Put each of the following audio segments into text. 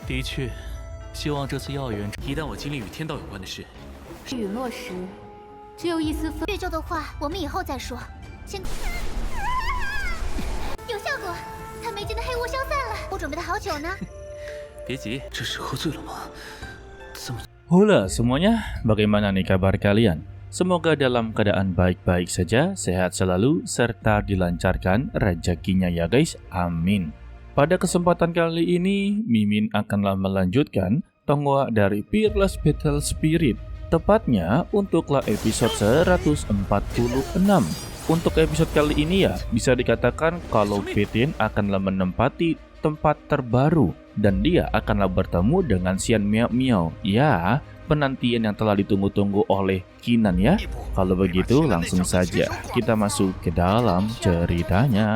的确，希望这次药源一旦我经历与天道有关的事，陨落时，只有一丝风。越咒的话，我们以后再说。先有效果，他眉间的黑雾消散了。我准备的好久呢。别急，这是喝醉了吗？这么。Halo semuanya, bagaimana nih kabar kalian? Semoga dalam keadaan baik-baik saja, sehat selalu, serta dilancarkan rezekinya ya guys, amin. Pada kesempatan kali ini, Mimin akanlah melanjutkan tonggak dari Fearless Battle Spirit, tepatnya untuklah episode 146. Untuk episode kali ini ya, bisa dikatakan kalau Betin akanlah menempati tempat terbaru dan dia akanlah bertemu dengan Xian Miao Miao. Ya, penantian yang telah ditunggu-tunggu oleh Qinan ya. Kalau begitu langsung saja kita masuk ke dalam ceritanya.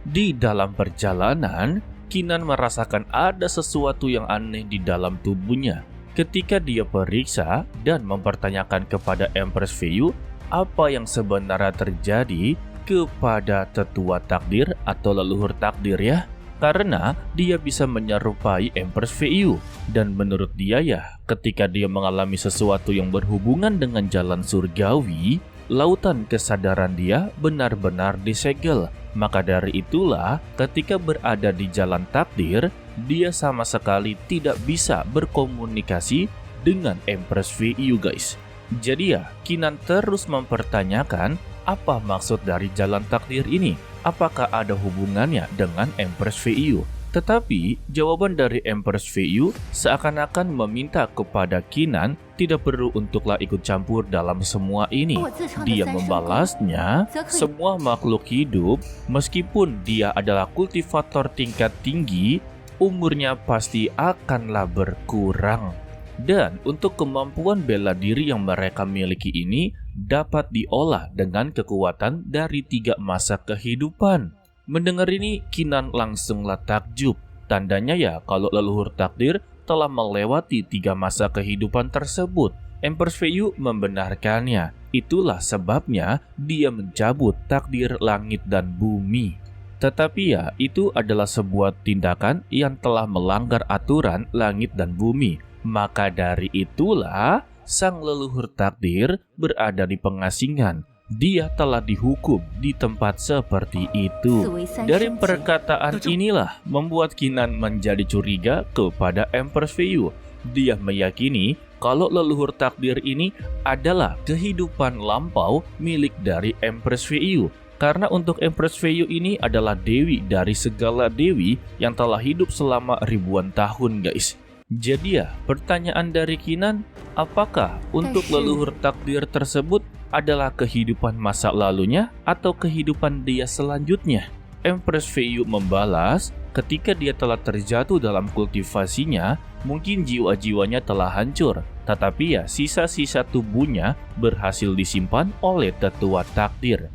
Di dalam perjalanan, Qinan merasakan ada sesuatu yang aneh di dalam tubuhnya. Ketika dia periksa dan mempertanyakan kepada Empress Feiyu apa yang sebenarnya terjadi kepada tetua takdir atau leluhur takdir ya. Karena dia bisa menyerupai Empress Feiyu. Dan menurut dia ya, ketika dia mengalami sesuatu yang berhubungan dengan jalan surgawi, lautan kesadaran dia benar-benar disegel. Maka dari itulah, ketika berada di jalan takdir, dia sama sekali tidak bisa berkomunikasi dengan Empress Feiyu guys. Jadi ya, Qinan terus mempertanyakan apa maksud dari jalan takdir ini? Apakah ada hubungannya dengan Empress Feiyu? Tetapi jawaban dari Empress Feiyu seakan-akan meminta kepada Qinan tidak perlu untuklah ikut campur dalam semua ini. Dia membalasnya, semua makhluk hidup meskipun dia adalah kultivator tingkat tinggi, umurnya pasti akanlah berkurang. Dan untuk kemampuan bela diri yang mereka miliki ini dapat diolah dengan kekuatan dari 3 masa kehidupan. Mendengar ini, Qinan langsunglah takjub. Tandanya ya kalau leluhur takdir telah melewati 3 masa kehidupan tersebut. Empress Feiyu membenarkannya. Itulah sebabnya dia mencabut takdir langit dan bumi. Tetapi ya, itu adalah sebuah tindakan yang telah melanggar aturan langit dan bumi. Maka dari itulah, sang leluhur takdir berada di pengasingan. Dia telah dihukum di tempat seperti itu. Dari perkataan inilah membuat Qinan menjadi curiga kepada Empress Feiyu. Dia meyakini kalau leluhur takdir ini adalah kehidupan lampau milik dari Empress Feiyu. Karena untuk Empress Feiyu ini adalah dewi dari segala dewi yang telah hidup selama ribuan tahun guys. Jadi ya, pertanyaan dari Qinan, apakah untuk leluhur takdir tersebut adalah kehidupan masa lalunya atau kehidupan dia selanjutnya? Empress Feiyu membalas, ketika dia telah terjatuh dalam kultivasinya, mungkin jiwa-jiwanya telah hancur, tetapi ya sisa-sisa tubuhnya berhasil disimpan oleh tetua takdir.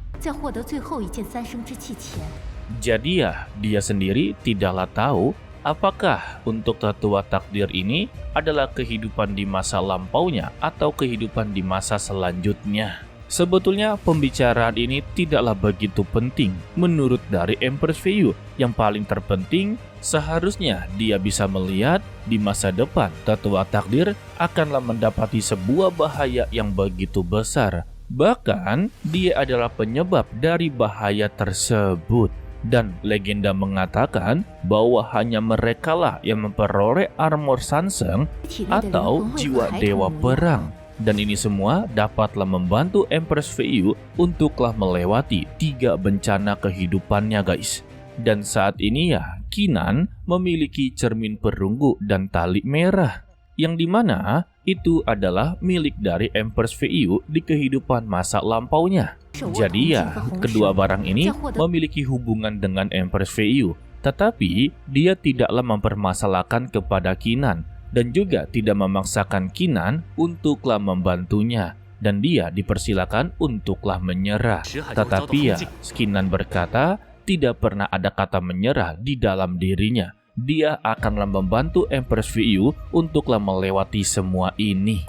Jadi ya, dia sendiri tidaklah tahu apakah untuk tetua takdir ini adalah kehidupan di masa lampaunya atau kehidupan di masa selanjutnya. Sebetulnya pembicaraan ini tidaklah begitu penting menurut dari Empress Feiyu. Yang paling terpenting seharusnya dia bisa melihat di masa depan tetua takdir akanlah mendapati sebuah bahaya yang begitu besar. Bahkan dia adalah penyebab dari bahaya tersebut. Dan legenda mengatakan bahwa hanya merekalah yang memperoleh armor Sanseng atau jiwa dewa perang. Dan ini semua dapatlah membantu Empress Feiyu untuklah melewati 3 bencana kehidupannya guys. Dan saat ini ya, Qinan memiliki cermin perunggu dan tali merah. Yang dimana itu adalah milik dari Empress Feiyu di kehidupan masa lampaunya. Jadi ya, kedua barang ini memiliki hubungan dengan Empress Feiyu. Tetapi dia tidaklah mempermasalahkan kepada Qinan dan juga tidak memaksakan Qinan untuklah membantunya. Dan dia dipersilakan untuklah menyerah. Tetapi ya, Qinan berkata tidak pernah ada kata menyerah di dalam dirinya. Dia akanlah membantu Empress Feiyu untuklah melewati semua ini.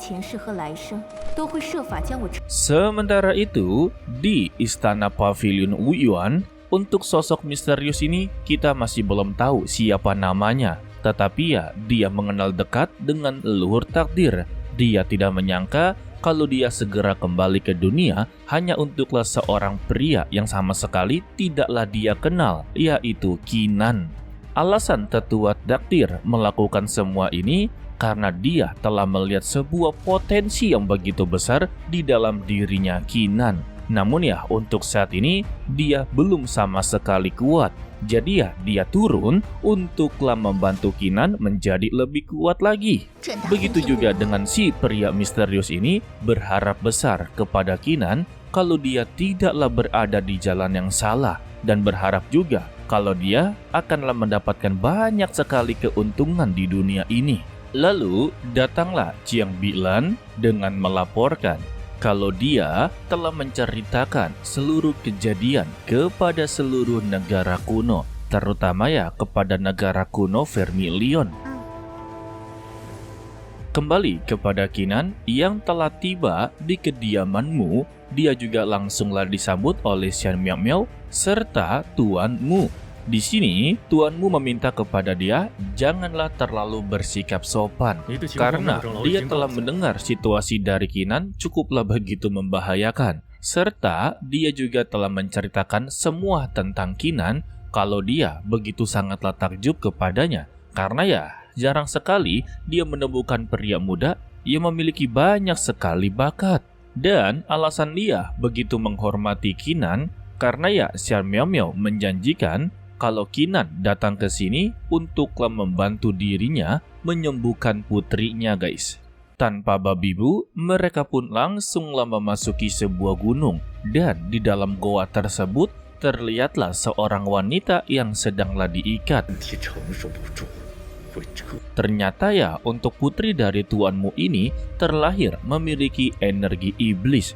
Sementara itu, di Istana Pavilion Wuyuan, untuk sosok misterius ini kita masih belum tahu siapa namanya. Tetapi ya, dia mengenal dekat dengan leluhur takdir. Dia tidak menyangka kalau dia segera kembali ke dunia hanya untuklah seorang pria yang sama sekali tidaklah dia kenal, yaitu Kinan. Alasan tetua takdir melakukan semua ini karena dia telah melihat sebuah potensi yang begitu besar di dalam dirinya Kinan. Namun ya, untuk saat ini dia belum sama sekali kuat. Jadi ya, dia turun untuklah membantu Kinan menjadi lebih kuat lagi. Begitu juga dengan si pria misterius ini berharap besar kepada Kinan kalau dia tidaklah berada di jalan yang salah, dan berharap juga kalau dia akanlah mendapatkan banyak sekali keuntungan di dunia ini. Lalu datanglah Jiang Bilan dengan melaporkan kalau dia telah menceritakan seluruh kejadian kepada seluruh negara kuno, terutama ya kepada negara kuno Vermilion. Kembali kepada Kinan yang telah tiba di kediamanmu, dia juga langsunglah disambut oleh Xian Miao serta tuanmu. Di sini, tuanmu meminta kepada dia janganlah terlalu bersikap sopan karena dia telah mendengar situasi dari Kinan cukuplah begitu membahayakan. Serta dia juga telah menceritakan semua tentang Kinan kalau dia begitu sangatlah takjub kepadanya. Karena ya, jarang sekali dia menemukan pria muda yang memiliki banyak sekali bakat. Dan alasan dia begitu menghormati Kinan karena ya Xian Miao menjanjikan kalau Kinan datang ke sini untuklah membantu dirinya menyembuhkan putrinya guys. Tanpa babi bu, mereka pun langsunglah memasuki sebuah gunung. Dan di dalam goa tersebut terlihatlah seorang wanita yang sedanglah diikat. Ternyata ya, untuk putri dari tuanmu ini terlahir memiliki energi iblis.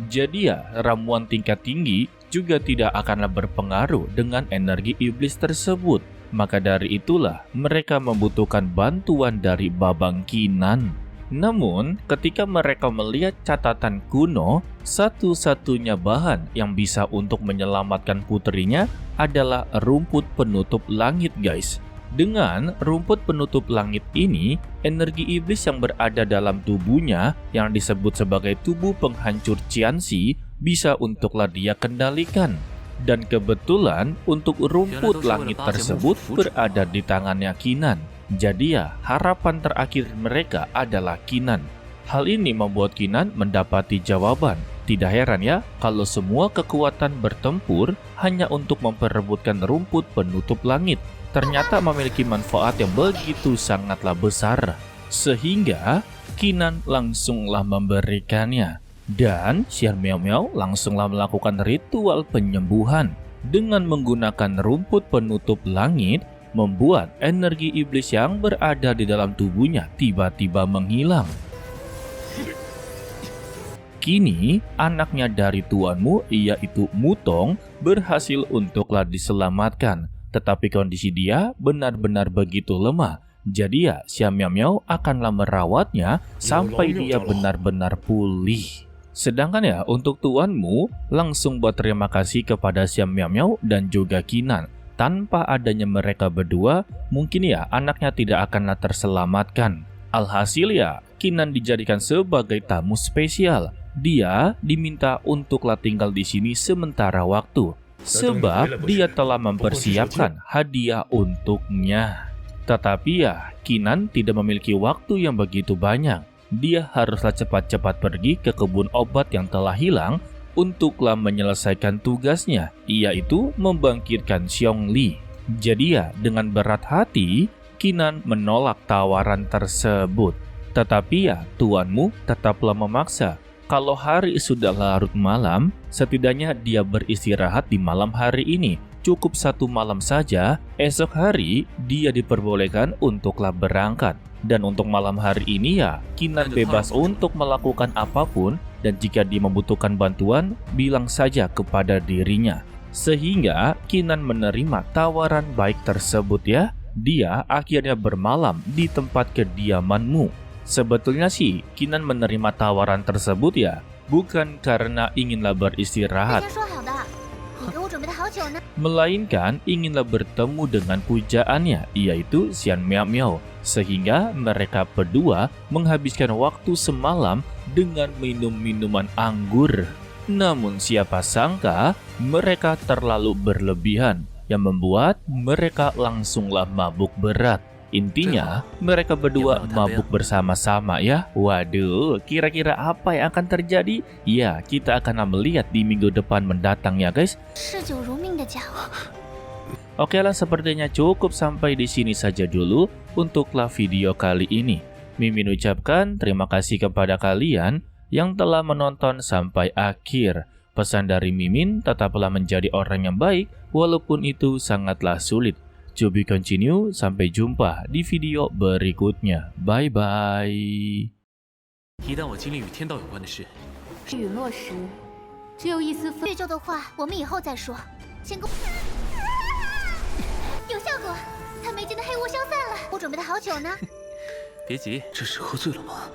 Jadi ya, ramuan tingkat tinggi juga tidak akanlah berpengaruh dengan energi iblis tersebut. Maka dari itulah mereka membutuhkan bantuan dari Babang Kinan. Namun ketika mereka melihat catatan kuno, satu-satunya bahan yang bisa untuk menyelamatkan putrinya adalah rumput penutup langit guys. Dengan rumput penutup langit ini, energi iblis yang berada dalam tubuhnya yang disebut sebagai tubuh penghancur Qianxi bisa untuklah dia kendalikan. Dan kebetulan untuk rumput langit tersebut berada di tangannya Kinan. Jadi ya, harapan terakhir mereka adalah Kinan. Hal ini membuat Kinan mendapati jawaban. Tidak heran ya kalau semua kekuatan bertempur hanya untuk memperebutkan rumput penutup langit. Ternyata memiliki manfaat yang begitu sangatlah besar. Sehingga Kinan langsunglah memberikannya. Dan Xian Miao langsunglah melakukan ritual penyembuhan. Dengan menggunakan rumput penutup langit, membuat energi iblis yang berada di dalam tubuhnya tiba-tiba menghilang. Kini, anaknya dari tuanmu, yaitu Mutong, berhasil untuklah diselamatkan. Tetapi kondisi dia benar-benar begitu lemah. Jadi ya, Xian Miao akanlah merawatnya sampai dia benar-benar pulih. Sedangkan ya, untuk tuanmu langsung berterima kasih kepada Xian Miao dan juga Kinan. Tanpa adanya mereka berdua, mungkin ya anaknya tidak akanlah terselamatkan. Alhasil ya, Kinan dijadikan sebagai tamu spesial. Dia diminta untuklah tinggal di sini sementara waktu. Sebab dia telah mempersiapkan hadiah untuknya. Tetapi ya, Kinan tidak memiliki waktu yang begitu banyak. Dia haruslah cepat-cepat pergi ke kebun obat yang telah hilang untuklah menyelesaikan tugasnya, yaitu membangkitkan Xiong Li. Jadi ya, dengan berat hati, Kinan menolak tawaran tersebut. Tetapi ya, tuanmu tetaplah memaksa. Kalau hari sudah larut malam, setidaknya dia beristirahat di malam hari ini. Cukup 1 malam saja, esok hari dia diperbolehkan untuklah berangkat. Dan untuk malam hari ini ya, Kinan bebas untuk melakukan apapun. Dan jika dia membutuhkan bantuan, bilang saja kepada dirinya. Sehingga Kinan menerima tawaran baik tersebut ya. Dia akhirnya bermalam di tempat kediamanmu. Sebetulnya sih, Kinan menerima tawaran tersebut ya bukan karena inginlah beristirahat. 久呢。 melainkan inginlah bertemu dengan pujaannya, yaitu Xian Miao Miao. Sehingga mereka berdua menghabiskan waktu semalam dengan minum minuman anggur. Namun siapa sangka mereka terlalu berlebihan, yang membuat mereka langsunglah mabuk berat. Intinya, mereka berdua mabuk bersama-sama ya. Waduh, kira-kira apa yang akan terjadi? Ya, kita akan melihat di minggu depan mendatang ya guys. 嗜酒如命的家伙。 Oke lah, sepertinya cukup sampai di sini saja dulu untuklah video kali ini. Mimin ucapkan terima kasih kepada kalian yang telah menonton sampai akhir. Pesan dari Mimin, tetaplah menjadi orang yang baik walaupun itu sangatlah sulit. To be continue, sampai jumpa di video berikutnya. Bye bye. 一旦我经历与天道有关的事，陨落时，只有一丝风。绿咒的话，我们以后再说。先给我，有效果，他没劲的黑雾消散了。我准备的好久呢。别急，这是喝醉了吗？